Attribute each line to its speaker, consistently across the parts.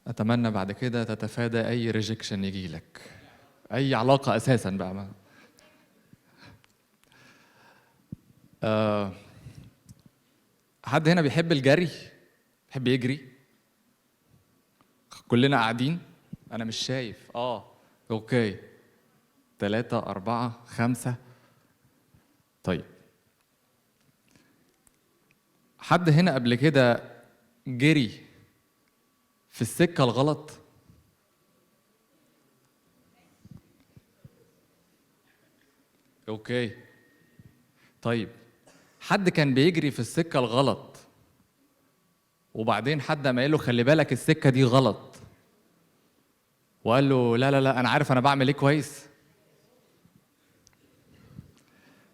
Speaker 1: اتمنى بعد كده تتفادى اي ريجكشن يجي لك، اي علاقه اساسا بقى ما. حد هنا بيحب الجري؟ بيحب يجري؟ كلنا قاعدين، انا مش شايف. اوكي، 3 4 5. طيب، حد هنا قبل كده جري في السكة الغلط؟ اوكي. طيب، حد كان بيجري في السكة الغلط وبعدين حد ما قال له خلي بالك السكة دي غلط، وقال له لا لا لا انا عارف انا بعمل ايه كويس؟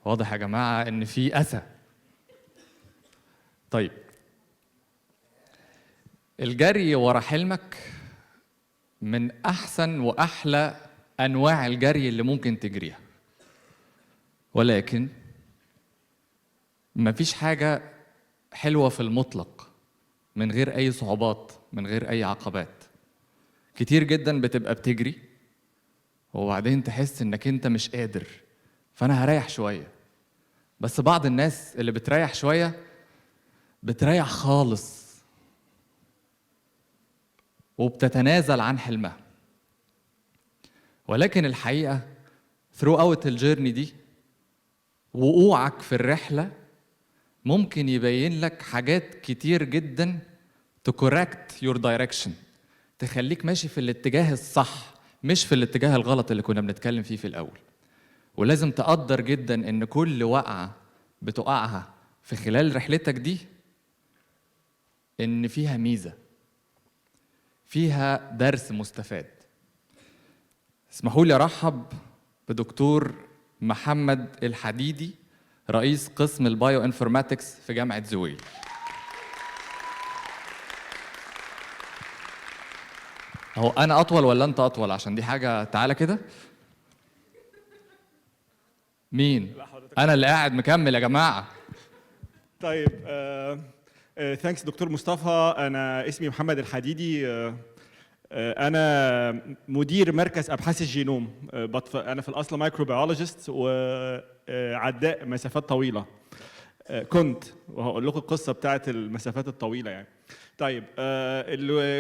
Speaker 1: واضح يا جماعة ان في أسى. طيب، الجري ورا حلمك من احسن واحلى انواع الجري اللي ممكن تجريها، ولكن مفيش حاجة حلوة في المطلق من غير أي صعوبات، من غير أي عقبات. كتير جدا بتبقى بتجري وبعدين تحس إنك أنت مش قادر، فأنا هريح شوية. بس بعض الناس اللي بتريح شوية بتريح خالص وبتتنازل عن حلمها. ولكن الحقيقة throughout الجيرني دي، وقوعك في الرحلة ممكن يبين لك حاجات كتير جدا تكوركت يور دايركشن، تخليك ماشي في الاتجاه الصح مش في الاتجاه الغلط اللي كنا بنتكلم فيه في الأول. ولازم تقدر جدا إن كل وقعة بتقعها في خلال رحلتك دي إن فيها ميزة، فيها درس مستفاد. اسمحوا لي أرحب بدكتور محمد الحديدي، رئيس قسم البايو انفورماتكس في جامعة زويل. هو أنا أطول ولا أنت أطول؟ عشان دي حاجة. تعالى كده. مين؟ أنا اللي قاعد مكمل يا جماعة.
Speaker 2: طيب، ثانكس دكتور مصطفى. أنا اسمي محمد الحديدي. أنا مدير مركز أبحاث الجينوم. أنا في الأصل مايكروبيولوجيست وعداء مسافات طويلة. كنت، وهقول لكم القصة بتاعت المسافات الطويلة يعني. طيب،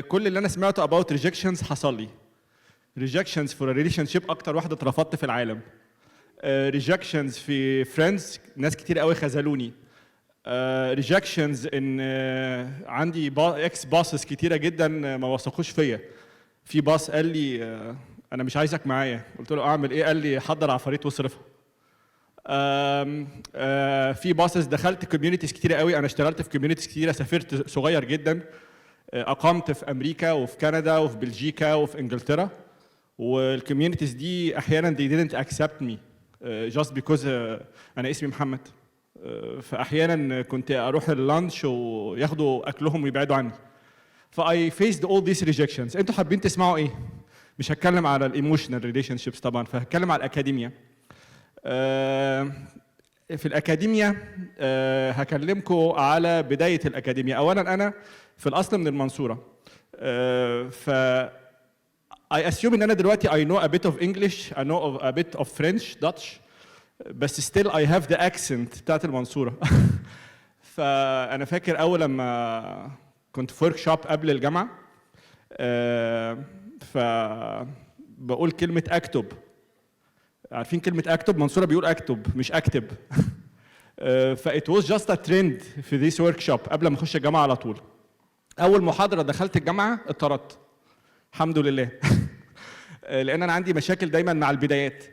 Speaker 2: كل اللي أنا سمعته about rejections حصل لي. rejections for a relationship، أكتر واحدة اترفضت في العالم. rejections في friends، ناس كتير قوي خذلوني. rejections ان عندي اكس باسز كتيره جدا ما وثقوش فيا. في باص قال لي انا مش عايزك معايا، قلت له اعمل ايه؟ قال لي حضر عفاريت واصرفها. في باسز دخلت كوميونيتيز كتيره قوي، انا اشتغلت في كوميونيتيز كتيره، سافرت صغير جدا، اقمت في امريكا وفي كندا وفي بلجيكا وفي انجلترا، والكوميونيتيز دي احيانا they didn't accept me just because انا اسمي محمد. فاحيانا كنت اروح اللانش وياخدوا اكلهم ويبعدوا عني. فاي فيسد اول ذيس ريجكشنز. انتوا حابين تسمعوا ايه؟ مش هتكلم على الايموشنال ريليشن شيبس طبعا، فهتكلم على الاكاديميا. في الاكاديميا هكلمكم على بدايه الاكاديميا. اولا انا في الاصل من المنصوره، ف I assume ان انا دلوقتي I know a bit of English, I know a bit of French, Dutch, بس still I have the accent بتاعت المنصورة. فأنا فاكر أول لما كنت في ورك شوب قبل الجامعة، فبقول كلمة أكتب. عارفين كلمة أكتب؟ منصورة بيقول أكتب مش أكتب. it was just a trend في this workshop قبل ما أخش الجامعة على طول. أول محاضرة دخلت الجامعة اتطردت. الحمد لله. لأن أنا عندي مشاكل دايما مع البدايات.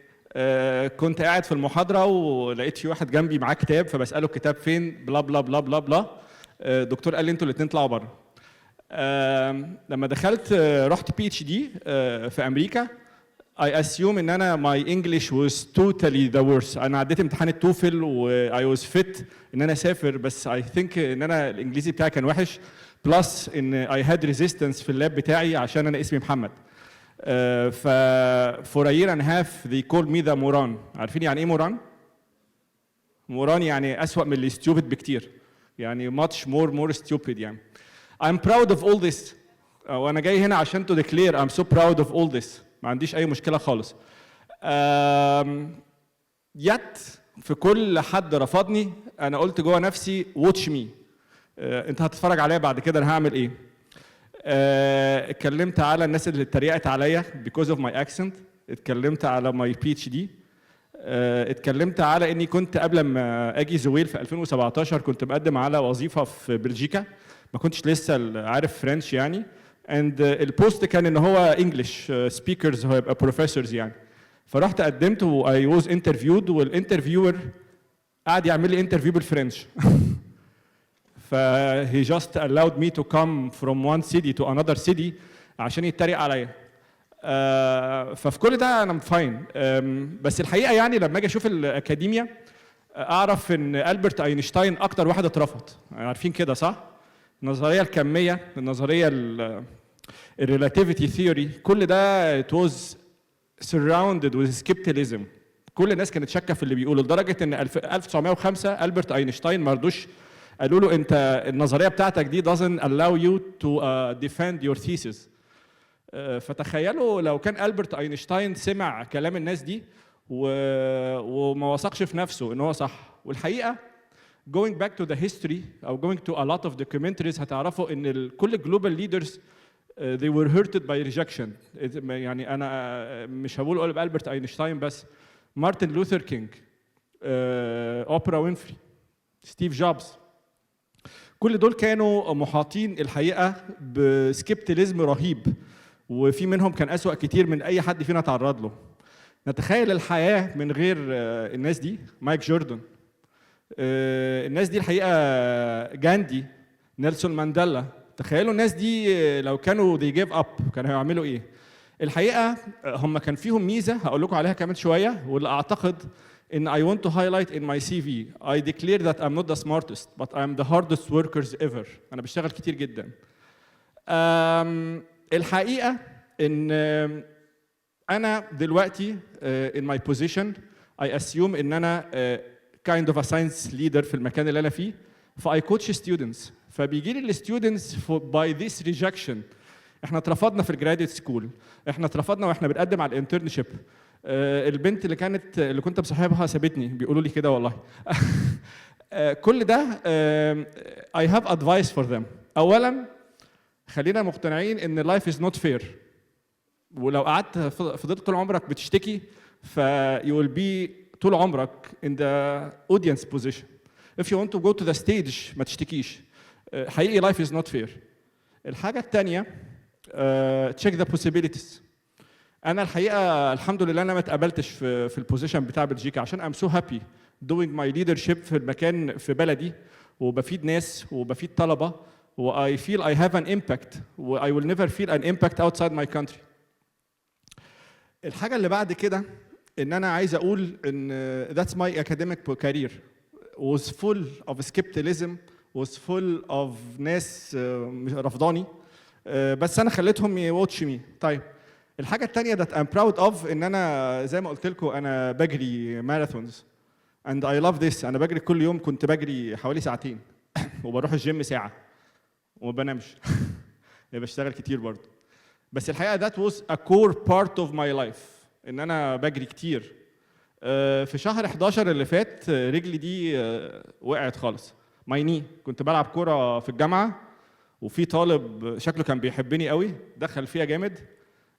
Speaker 2: كنت قاعد في المحاضرة ولقيت في واحد جنبي معاه كتاب، فبسأله الكتاب فين؟ بلا بلا بلا بلا بلا. الدكتور قال لي انتوا الاثنين اطلعوا بره. لما دخلت رحت PhD في أمريكا. I assume ان انا my English was totally the worst. انا عديت امتحان التوفل و I was fit ان انا اسافر، بس I think ان انا الانجليزي بتاعي كان وحش، بلس ان I had resistance في اللاب بتاعي عشان انا اسمي محمد. for a year and a half they called me the moron. عارفين يعني ايه موران؟ موران يعني أسوأ من اللي stupid بكتير، يعني much more stupid يعني. I'm proud of all this. وانا جاي هنا عشان to declare I'm so proud of all this. ما عنديش اي مشكله خالص. يت في كل حد رفضني انا قلت جوه نفسي watch me. انت هتتفرج عليا بعد كده انا هعمل ايه. اتكلمت على الناس اللي اتريقت عليا because of my accent. اتكلمت على my PhD. اتكلمت على اني كنت قبل ما اجي زويل في 2017 كنت مقدم على وظيفه في بلجيكا، ما كنتش لسه عارف فرنش يعني. and البوست كان ان هو انجلش سبيكرز هيبقى بروفيسورز يعني. فرحت قدمت و I was interviewed والانترفيور قعد يعمل لي انترفيو بالفرنش. ف he just allowed me to come from one city to another city عشان يتريق عليا. ففي كل ده انا فاين. بس الحقيقه يعني لما اجي اشوف الاكاديميا اعرف ان البرت اينشتاين اكتر واحد اترفض. عارفين كده صح؟ النظريه الكميه، النظريه الريلاتيفيتي ثيوري، كل ده it was surrounded with skepticism. كل الناس كانت شاكه في اللي بيقوله لدرجه ان 1905 البرت اينشتاين ما رضوش قالوا له انت النظريه بتاعتك دي doesn't allow you to defend your thesis. فتخيلوا لو كان البرت اينشتاين سمع كلام الناس دي وما وثقش في نفسه ان هو صح. والحقيقه going back to the history او going to a lot of documentaries هتعرفوا ان كل global leaders they were hurted by rejection. يعني انا مش هقول البرت اينشتاين بس، مارتن لوثر كينج، اوبرا وينفري، ستيف جوبز، كل دول كانوا محاطين الحقيقه بسكيبتيليزم رهيب، وفي منهم كان أسوأ كتير من اي حد فينا تعرض له. نتخيل الحياه من غير الناس دي، مايك جوردن، الناس دي الحقيقه، جاندي، نيلسون مانديلا. تخيلوا الناس دي لو كانوا they gave up كانوا هيعملوا ايه؟ الحقيقه هم كان فيهم ميزه هقول لكم عليها كمان شويه، واللي اعتقد ان I want to highlight in my CV. I declare that I'm not the smartest but I'm the hardest workers ever. انا بشتغل كتير جدا. الحقيقه ان انا دلوقتي in my position I assume ان انا kind of a science leader في المكان اللي انا فيه. فاي كوتش ستودنتس، فبيجي لي الستودنتس باي ذيس ريجكشن. احنا اترفضنا في الجراديويت سكول، احنا اترفضنا واحنا بنقدم على الانترنشيب. البنت اللي كنت مصاحبها سابتني، بيقولوا لي كده والله. كل ده I have advice for them. اولا خلينا مقتنعين ان life is not fair. ولو قعدت فضلت طول عمرك بتشتكي you will be طول عمرك in the audience position. If you want to go to the stage ما تشتكيش. حقيقي life is not fair. الحاجة الثانية check the possibilities. أنا الحقيقة الحمد لله أنا ما اتقبلتش في البوزيشن بتاع بلجيكا عشان I'm so happy doing my leadership في المكان في بلدي وبفيد ناس وبفيد طلبة و I feel I have an impact و I will never feel an impact outside my country. الحاجة اللي بعد كده إن أنا عايز أقول إن that's my academic career was full of skepticism, was full of ناس رفضاني، بس أنا خليتهم يواتش مي. طيب الحاجة التانية that I'm proud of إن أنا زي ما قلت لكم أنا بجري ماراثونز and I love this. أنا بجري كل يوم، كنت بجري حوالي ساعتين وبروح الجيم ساعة وما بنامش. بشتغل كتير برضه، بس الحقيقة that was a core part of my life إن أنا بجري كتير. في شهر 11 اللي فات رجلي دي وقعت خالص، ماي ني. كنت بلعب كرة في الجامعة وفي طالب شكله كان بيحبني قوي دخل فيها جامد،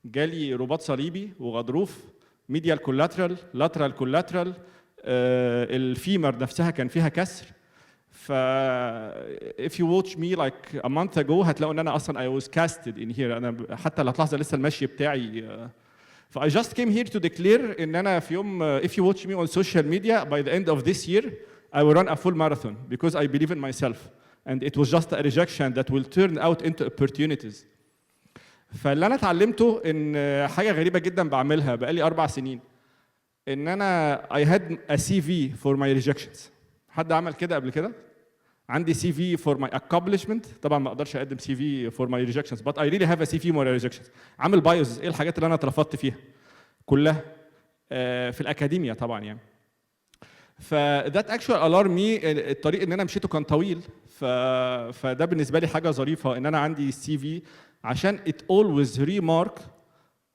Speaker 2: جالي رباط صليبي وغضروف، ميديال كولاترال، لاترال كولاترال، الفيمر نفسها كان فيها كسر. ف if you watch me like a month ago هتلاقوا ان انا اصلا I was casted in here. انا حتى لو تلاحظوا لسه المشي بتاعي. ف I just came here to declare ان انا في يوم if you watch me on social media by the end of this year I will run a full marathon because I believe in myself and it was just a rejection that will turn out into opportunities. فاللي انا اتعلمته ان حاجه غريبه جدا بعملها بقالي 4 سنين، ان انا I had a CV for my rejections. حد عمل كده قبل كده؟ عندي CV for my accomplishment. طبعا ما اقدرش اقدم CV for my rejections but I really have a CV for my rejections. عامل بايوز ايه الحاجات اللي انا اترفضت فيها كلها في الاكاديميا طبعا يعني. ف that actually alarmed me. الطريق ان انا مشيته كان طويل، فده بالنسبه لي حاجه ظريفه ان انا عندي CV عشان it always remark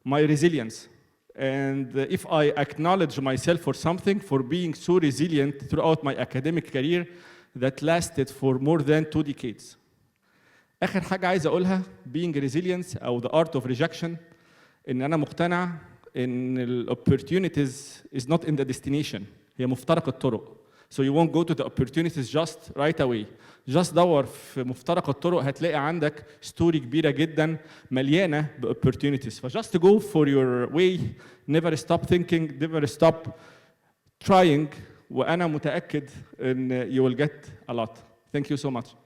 Speaker 2: my resilience. And if I acknowledge myself for something, for being so resilient throughout my academic career that lasted for more than 2 decades. آخر حاجة عايز أقولها being resilience أو the art of rejection إن أنا مقتنع إن ال opportunities is not in the destination. هي مفترق الطرق. So you won't go to the opportunities just right away. Just دور في مفترق الطرق هتلاقي عندك ستوري كبيرة جدا مليانة ب opportunities. ف just go for your way. Never stop thinking. Never stop trying. وأنا متأكد إن you will get a lot. Thank you so much.